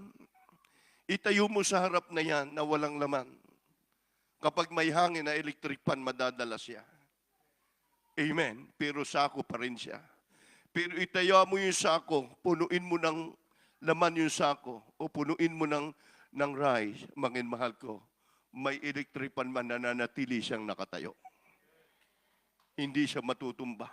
Speaker 1: itayo mo sa harap na yan na walang laman. Kapag may hangin na electric fan, madadala siya. Amen. Pero sako pa rin siya. Pero itayo mo yung sako, punuin mo ng laman yung sako, o punuin mo ng rice, mahal ko, may electric fan man na nanatili siyang nakatayo. Hindi siya matutumba.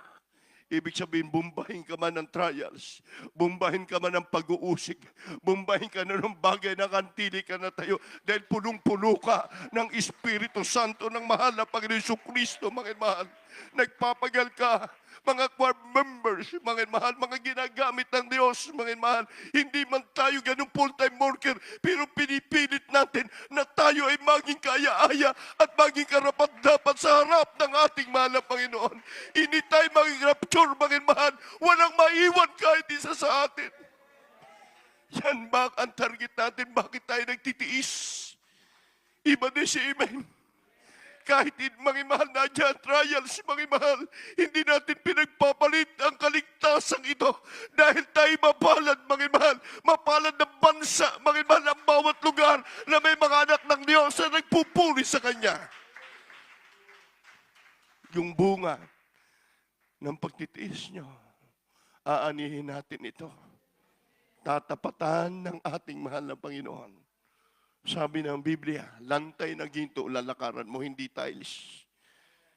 Speaker 1: Ibig sabihin, bumbahin ka man ng trials, bumbahin ka man ng pag-uusig, bumbahin ka na ng bagay na kantili ka na tayo, dahil punong-puno ka ng Espiritu Santo ng mahal na Panginoon Kristo, mga mahal. Nagpapagal ka, mga choir members, mga mahal, mga ginagamit ng Diyos, mga mahal. Hindi man tayo ganun full-time worker, pero pinipilit natin na tayo ay maging kaya-aya at maging karapat-dapat sa harap ng ating mahal na Panginoon. Hindi tayo maging rapture, mga mahal. Walang maiwan kahit isa sa atin. Yan ba ang target natin? Bakit tayo nagtitiis? Iba din si Amen. Kahit mga mahal na dyan, trials, mga mahal, hindi natin pinagpapalit ang kaligtasan ito dahil tayo mapalad, mga mahal. Mapalad ng bansa, mga mahal, ang bawat lugar na may mga anak ng Diyos na nagpupuri sa Kanya. Yung bunga ng pagtitiis nyo, aanihin natin ito. Tatapatan ng ating mahal na Panginoon. Sabi ng Biblia, lantay na ginto, lalakaran mo, hindi tiles.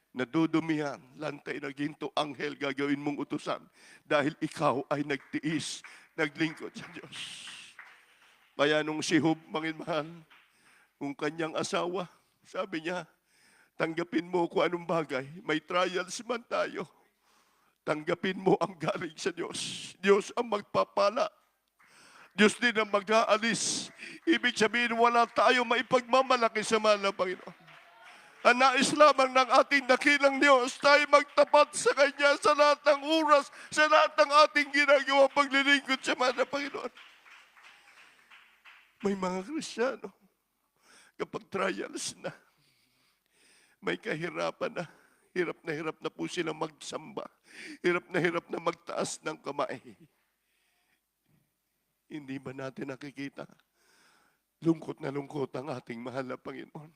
Speaker 1: Nadudumihan, lantay na ginto, anghel gagawin mong utusan. Dahil ikaw ay nagtiis, naglingkod sa Diyos. Kaya nung si Job, mahal, kung kanyang asawa, sabi niya, tanggapin mo kung anong bagay, may trials man tayo. Tanggapin mo ang galing sa Diyos. Diyos ang magpapala. Diyos din ang mag-aalis. Ibig sabihin, wala tayo maipagmamalaki sa mahal na Panginoon. Ang nais lamang ng ating dakilang Diyos, tayo magtapat sa Kanya sa lahat ng oras, sa lahat ng ating ginagawa paglilingkod sa mahal na Panginoon. May mga Kristiyano, kapag trials na, may kahirapan na hirap na po silang magsamba. Hirap na magtaas ng kamay. Hindi ba natin nakikita? Lungkot na lungkot ang ating mahal na Panginoon.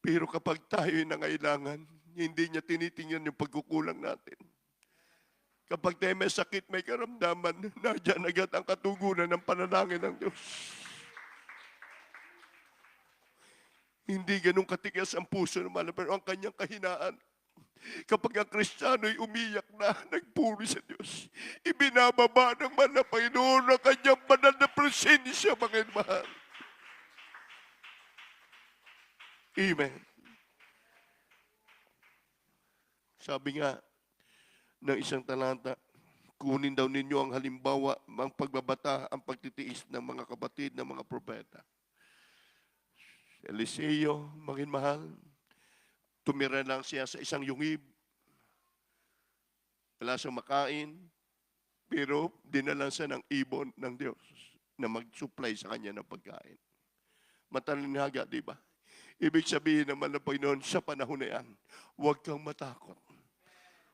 Speaker 1: Pero kapag tayo'y nangailangan, hindi niya tinitingnan yung pagkukulang natin. Kapag tayo may sakit, may karamdaman, nadyan agad ang katugunan ng panalangin ng Diyos. Hindi ganun katigas ang puso ng mahal na Panginoon, ang kanyang kahinaan. Kapag ang Kristiyano'y umiyak na, nagpuri sa Diyos, ibinababa ng mahal na Panginoon ang kanyang banal na presensya, mga mahal. Amen. Sabi nga ng isang talanta, kunin daw ninyo ang halimbawa, ang pagbabata, ang pagtitiis ng mga kapatid ng mga propeta. Eliseo, mga mahal, tumira lang siya sa isang yungib. Wala siyang makain, pero dinalan siya ng ibon ng Diyos na mag-supply sa kanya ng pagkain. Matalinhaga, di ba? Ibig sabihin naman ng Panginoon, sa panahon na yan, huwag kang matakot.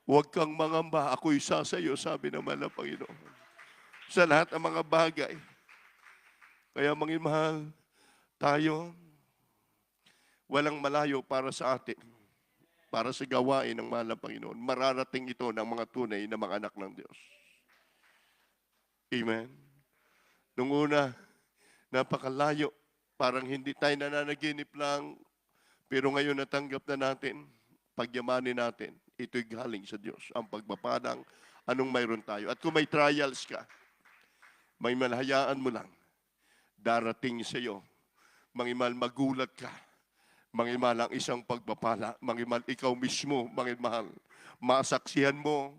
Speaker 1: Huwag kang mangamba, ako'y isa sa iyo, sabi naman ng Panginoon. Sa lahat ng mga bagay. Kaya mga mahal, tayo, walang malayo para sa atin, para sa gawain ng mahal na Panginoon. Mararating ito ng mga tunay na mga anak ng Diyos. Amen. Nung una, napakalayo, parang hindi tayo nananaginip lang, pero ngayon natanggap na natin, pagyamanin natin, ito'y galing sa Diyos. Ang pagpapalang anong mayroon tayo. At kung may trials ka, may malahayaan mo lang, darating sa iyo. Mangimal magulat ka. Mangimal ang isang pagpapala. Mangimal ikaw mismo, mangimal. Masaksihan mo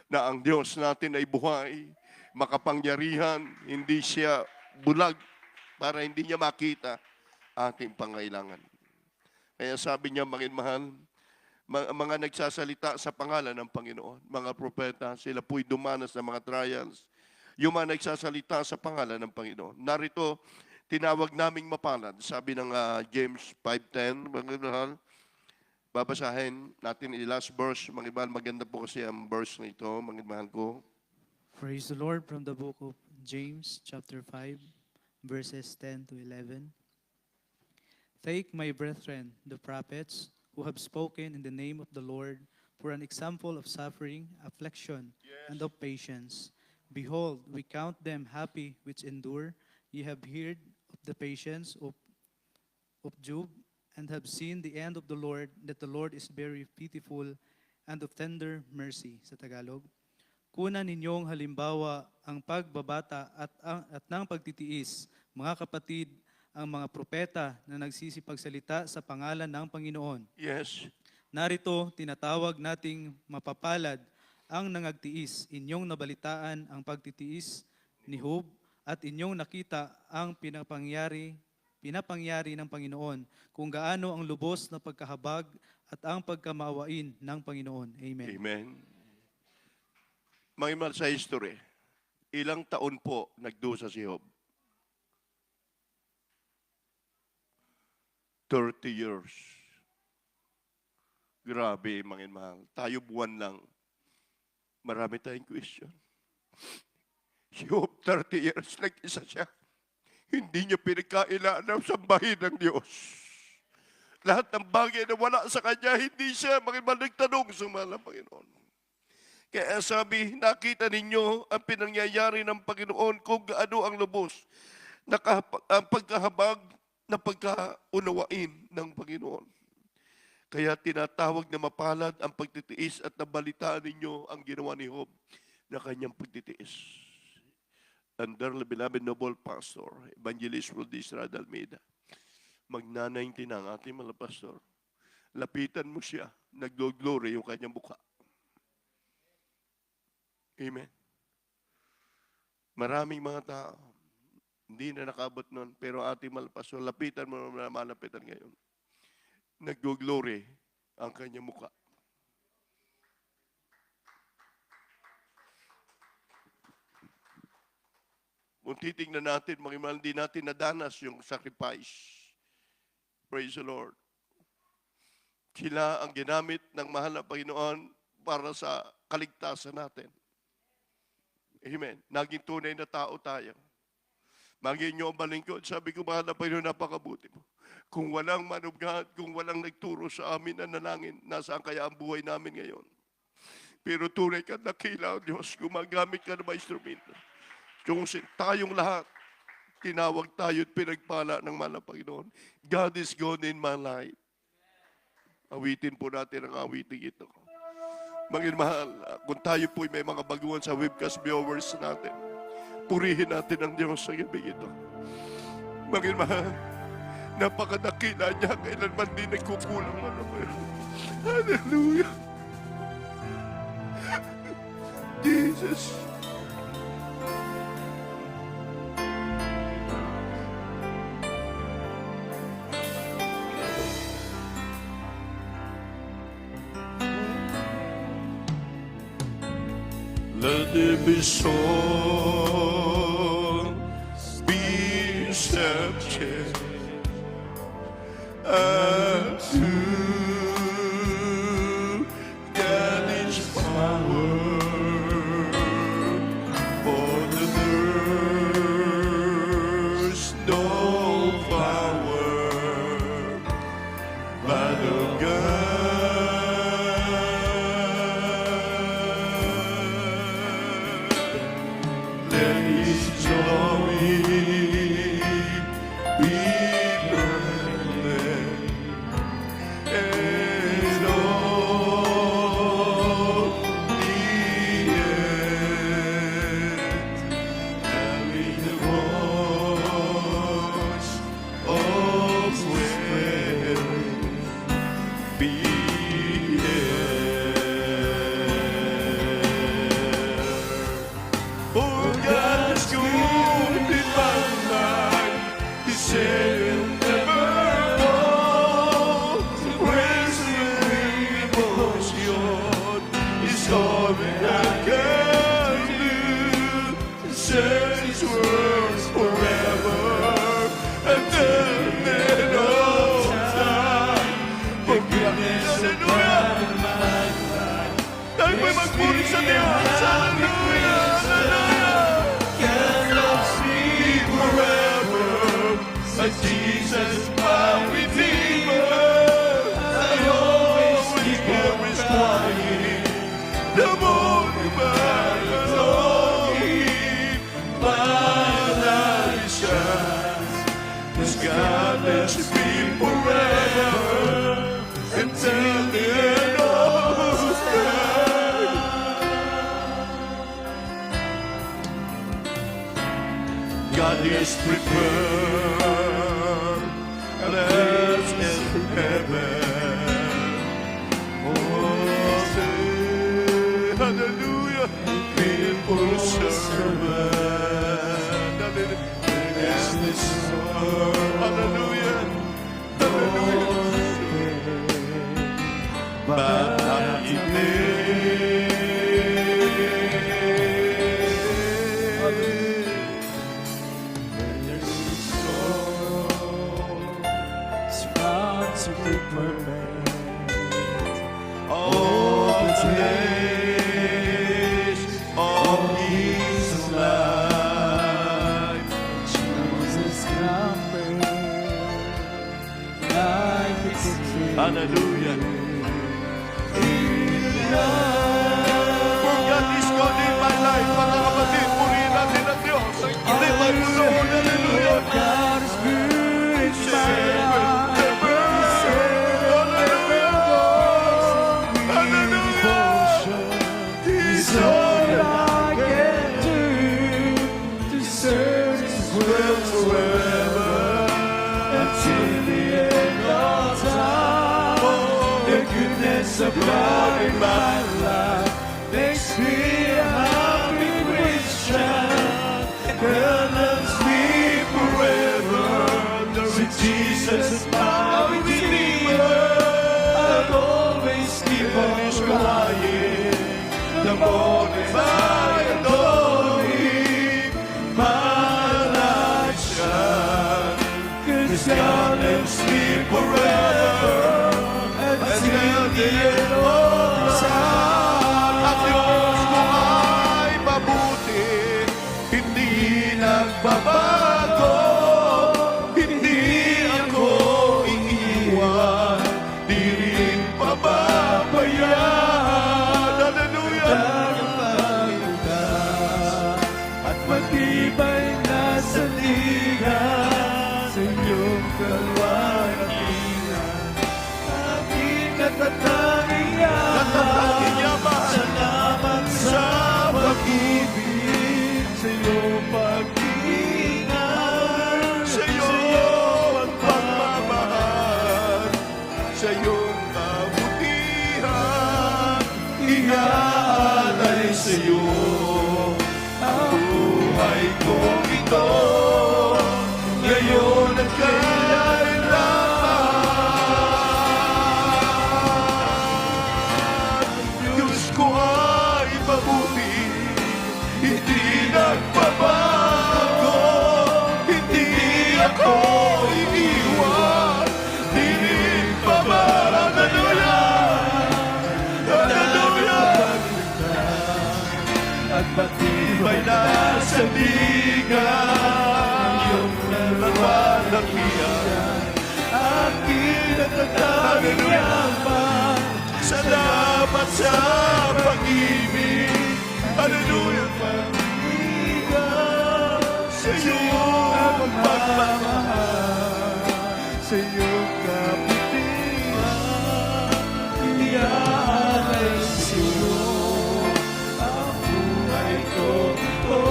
Speaker 1: na ang Diyos natin ay buhay, makapangyarihan, hindi siya bulag para hindi niya makita ating pangailangan. Kaya sabi niya, manginmahal, mga nagsasalita sa pangalan ng Panginoon, mga propeta, sila po'y dumanas ng mga trials, yung mga nagsasalita sa pangalan ng Panginoon. Narito, tinawag naming mapalad. Sabi ng James 5:10, mga mahal, babasahin natin yung last verse. Mga mahal, maganda po kasi ang verse na ito, mga mahal ko.
Speaker 3: Praise the Lord from the book of James, chapter 5, verses 10 to 11. Take, my brethren, the prophets who have spoken in the name of the Lord for an example of suffering, affliction, and of patience. Behold, we count them happy which endure. Ye have heard of the patience of Job, and have seen the end of the Lord, that the Lord is very pitiful and of tender mercy. Sa Tagalog, kunan ninyong halimbawa ang pagbabata at ng pagtitiis, mga kapatid, ang mga propeta na nagsisipagsalita sa pangalan ng Panginoon.
Speaker 1: Yes.
Speaker 3: Narito, tinatawag nating mapapalad ang nangagtiis. Inyong nabalitaan ang pagtitiis ni Job at inyong nakita ang pinapangyari ng Panginoon, kung gaano ang lubos na pagkahabag at ang pagkamaawain ng Panginoon. Amen.
Speaker 1: Amen. Mga sa history, ilang taon po nagdusa si Job? 30 years. Grabe, mga mahal. Tayo buwan lang. Marami tayong question. Si Job, 30 years, nag-isa siya. Hindi niya pinagkailangan sa bahin ng Diyos. Lahat ng bagay na wala sa kanya, hindi siya nagtanong sa mahal ng Panginoon. Kaya sabi, nakita ninyo ang pinangyayari ng Panginoon kung gaano ang lubos, ang pagkahabag na pagkaunawain ng Panginoon. Kaya tinatawag na mapalad ang pagtitiis at nabalitaan ninyo ang ginawa ni Job na kanyang pagtitiis. Under the beloved noble pastor, Evangelist Rudy Estrada Almeida, magna-90 na ang ating mga pastor. Lapitan mo siya, nag-glory yung kanyang mukha. Amen. Maraming mga tao, hindi na nakabot nun, pero ating mga pastor, lapitan mo na malapitan ngayon. Nag-glory ang kanyang mukha. Kung titingnan natin, mga imal, hindi natin nadanas yung sacrifice. Praise the Lord. Sila ang ginamit ng mahal na Panginoon para sa kaligtasan natin. Amen. Naging tunay na tao tayo. Maging nyo ang balingkod. Sabi ko, mahal na Panginoon, napakabuti mo. Kung walang man of God, kung walang nagturo sa amin na nanangin, nasaan kaya ang buhay namin ngayon? Pero tunay ka nakila, Diyos, gumagamit ka ng mga instrumento. Kung tayong lahat, tinawag tayo at pinagpala ng mahal na Panginoon. God is God in my life. Awitin po natin ang awiting ito. Mga mahal, kung tayo po may mga baguhan sa webcast viewers natin, purihin natin ang Diyos sa gabi ito. Mga mahal, napakadakila niya, kailanman din nagkukulang. Hallelujah! Jesus! Let there be song, be subject unto God is power for the there's no power but of God. Let His glory be burning say will never fall. Praise and devotion is all that I can do. To say His words forever and then and all time. Hallelujah! Tayo po'y magpuri sa Diyos. Hallelujah! Hallelujah! Cannot see forever, but Jesus, my Redeemer. I always hear His crying, the morning by longing, my light shines. His goodness be forever, until the end of time. God is prepared, blessed in heaven. Oh, say hallelujah, faithful servant. Hallelujah, yes, this hallelujah, hallelujah. But
Speaker 6: to be perfect.
Speaker 1: all the days of His life.
Speaker 6: Jesus comfort, like a tree.
Speaker 1: Hallelujah. For God is God in my life, mga kapatid, purihin natin ang Diyos. Ang hindi magulong. Hallelujah.
Speaker 6: God is good in my life.
Speaker 1: He's all
Speaker 6: I can do to serve His will forever until the end of time. The goodness of God in my life makes me a happy Christian. God loves me forever. With Jesus, my Redeemer, I'll always keep on trying. The morning by dawning, my light shine. 'Cause God loves me forever until the end of time.
Speaker 1: Ang Diyos ko ay mabuti, hindi nagbabago. Hindi ako iiwan, di rin pababayaan. Hallelujah!
Speaker 6: At matibay na sandigan sa iyong kalwalhatian. Aking natatanging
Speaker 1: Natatanging yaman.
Speaker 6: Salamat sa pag-ibig, sa iyong pag-iingat,
Speaker 1: Sa iyong pagmamahal, sa iyong kabutihan, iaalay sa iyo ang buhay ko ito, ngayon at kailanman. Diyos ko ay mabuti, hindi nagbabago, hindi ako iniwan, di rin pabago. Hallelujah!
Speaker 6: at
Speaker 1: May nasandigan, iyong nalalakihan,
Speaker 6: aking natatanging yaman.
Speaker 1: salamat sa pag-ibig. Hallelujah! Sa iyong pagmamahal,
Speaker 6: Sa iyong kabutihan, iaalay sa iyo ang buhay ko ito.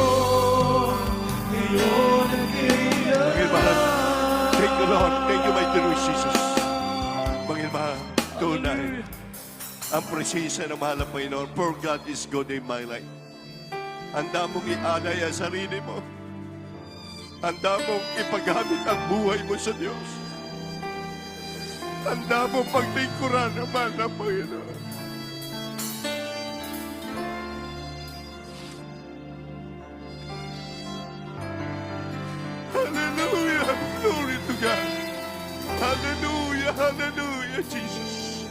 Speaker 6: Ngayon ang
Speaker 1: Panginoon,
Speaker 6: kailangan.
Speaker 1: thank you Lord, thank you my dear Jesus. Panginoon, tunay ang presensya ng mahal na Panginoon, for God is good in my life. Handa mong ialay ang sarili mo. Handa mong ipagamit ang buhay mo sa Diyos. Handa mong paglingkuran naman ng Panginoon. Hallelujah! Glory to God! Hallelujah! Hallelujah, Jesus!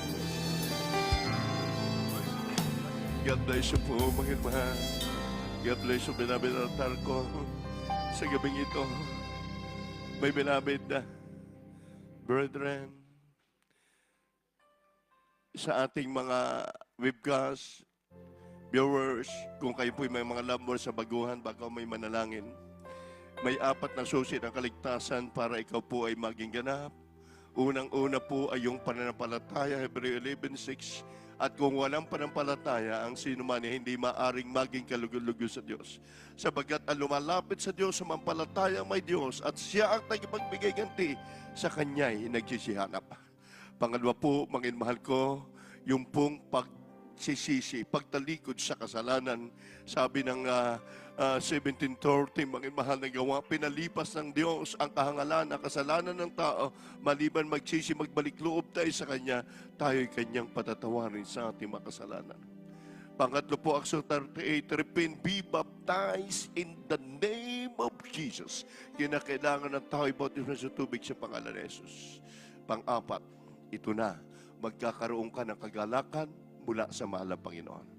Speaker 1: God bless you po, mga mahal. God bless you, beloved altar ko. Sa gabing ito, may beloved na brethren, sa ating mga webcast, viewers, kung kayo po'y may mga lovers sa baguhan, baka may manalangin, may 4 na susi ng kaligtasan para ikaw po ay maging ganap. Unang-una po ay yung pananampalataya, Hebreo 11:6. At kung walang pananampalataya, ang sino man ay hindi maaring maging kalugod-lugod sa Diyos. Sabagat ang lumalapit sa Diyos, sumampalataya may Diyos, at siya ang tagipagbigay ganti, sa Kanya'y nagsisihanap. Pangalawa po, mga mahal ko, yung pong pagsisisi, pagtalikod sa kasalanan. Sabi ng 17:30, mga mahal na gawa, pinalipas ng Diyos ang kahangalan, ang kasalanan ng tao, maliban magsisi, magbalik loob tayo sa Kanya, tayo'y Kanyang patatawarin sa ating mga kasalanan. Pangatlo po, Acts 38, repent, be baptized in the name of Jesus. Kinakailangan ng tao'y bautismo sa tubig sa pangalan ni Jesus. Pang-apat, ito na, magkakaroon ka ng kagalakan mula sa mahal na Panginoon.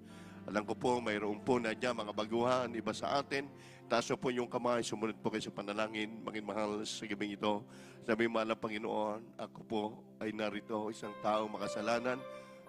Speaker 1: Alam ko po, mayroon po na dyan mga baguhan, iba sa atin. Taas po yung kamay, sumunod po kayo sa panalangin, maging mahal sa gabing ito. Sabi, mahal na Panginoon, ako po ay narito, isang taong makasalanan,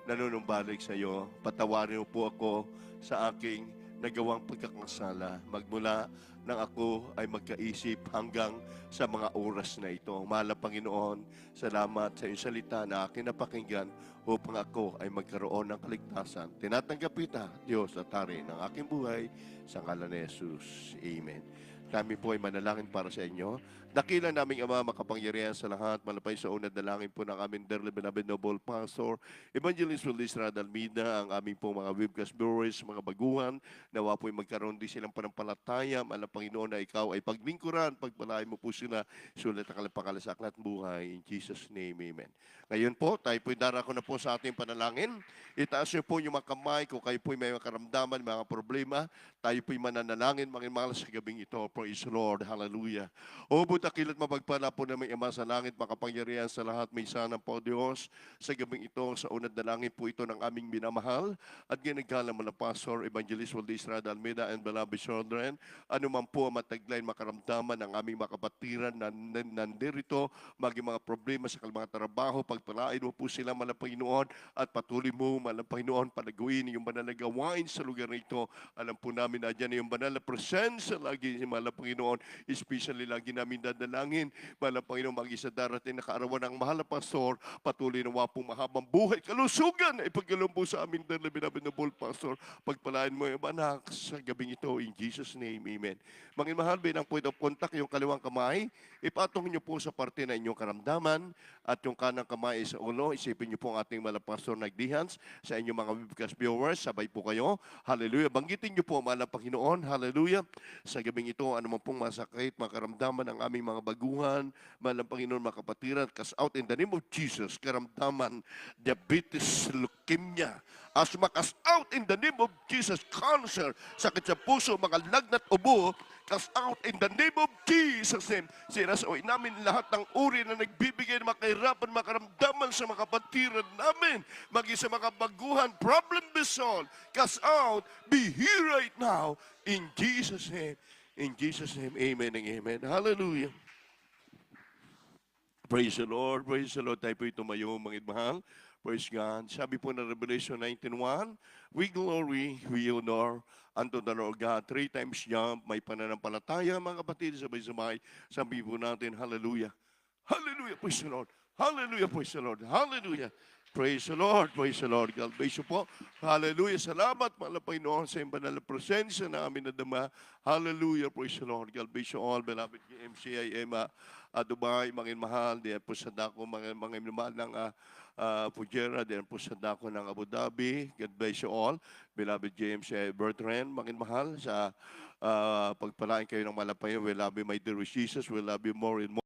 Speaker 1: nanunumbalik sa iyo. Patawarin mo po ako sa aking nagawang pagkakasala. Magmula nang ako ay magkaisip hanggang sa mga oras na ito. Mahal na Panginoon, salamat sa iyong salita na aking napakinggan upang ako ay magkaroon ng kaligtasan. Tinatanggap kita, Diyos at Hari ng aking buhay sa ngalan ni Jesus. Amen. Kami po ay manalangin para sa inyo. Dakila naming Ama, makapangyarihan sa lahat, malapay sa unad na langin po ng aming dearly beloved noble pastor, Evangelist Willis Radalmida, ang aming po mga webcast viewers, mga baguhan, nawa po ay magkaroon din silang panampalataya, malang Panginoon na ikaw ay paglingkuran, pagpalain mo po sila, sulit ang kalapakalasaklat buhay. In Jesus' name, amen. Ngayon po, tayo po'y darako na po sa ating panalangin. Itaas niyo po yung mga kamay kung kayo po'y may makaramdaman, mga problema. Tayo po'y mananalangin, mga mahal sa gabing ito. Praise the Lord. Hallelujah. O butakilat mapagpala po na may Ama sa langit, makapangyarihan sa lahat, may sana po Diyos. Sa gabing ito, sa unad na langit po ito ng aming minamahal. At ginagalang mo na Pastor, Evangelist Willis Radalmida and beloved children. Ano man po ang mataglay makaramdaman ng aming makapatiran na nandirito, maging mga problema sa mga trabaho, pagpalain mo po sila, malang Panginoon, at patuloy mo, malang Panginoon, palaguin yung banal na gawain sa lugar na ito. Alam po namin na dyan yung banal na presensya lagi, malang Panginoon, especially lagi namin dadalangin, malang Panginoon, mag-isa darating na kaarawan ng mahal na pastor, patuloy na wapong mahabang buhay, kalusugan, ay pagkalumbo sa amin, dahil binabinabol pastor, pagpalain mo yung anak sa gabing ito, in Jesus' name, amen. Mga mahal, bilang point of contact, yung kaliwang kamay, ipatong niyo po sa parte na inyong karamdaman, at yung kanang kamay sa ulo, isipin niyo po ang ating malapastor nagdihans sa inyong mga webcast viewers, sabay po kayo, hallelujah, banggitin niyo po ang Panginoon, hallelujah, sa gabing ito, ano man pong masakit, makaramdaman ng aming mga baguhan, malang Panginoon, makapatiran, cast out in the name of Jesus, karamdaman, diabetes, leukemia, asthma, cast out in the name of Jesus, cancer, sakit sa puso, mga lagnat ubo, cast out in the name of Jesus name. Sinasawi namin lahat ng uri na nagbibigay ng makahirapan, makaramdaman sa mga kapatiran namin, maging sa mga baguhan, problem be solved, cast out, be here right now, in Jesus name. In Jesus name, amen and amen. Hallelujah. Praise the Lord, praise the Lord. Tayo po'y tumayo, mga mahal. Praise God. Sabi po na Revelation 19:1, we glory, we honor unto the Lord God. 3 times jump, may pananampalataya, mga kapatid, sabay-sabay. Sabi po natin, hallelujah. Hallelujah, praise the Lord. Hallelujah, praise the Lord. Hallelujah. Praise the Lord, praise the Lord. God bless you po. Hallelujah. Salamat, mga Panginoon, sa iyong banal na presensya na amin nadama. Hallelujah, praise the Lord. God bless you all, beloved MCIM, Dubai, mangin mahal, diyan po sa dako, mangin mahal ng Fujairah, diyan po sa dako ng Abu Dhabi. God bless you all, beloved James Bertrand, mangin mahal, sa pagpalain kayo ng malapayan. We love you, my dear Jesus. We love you more and more.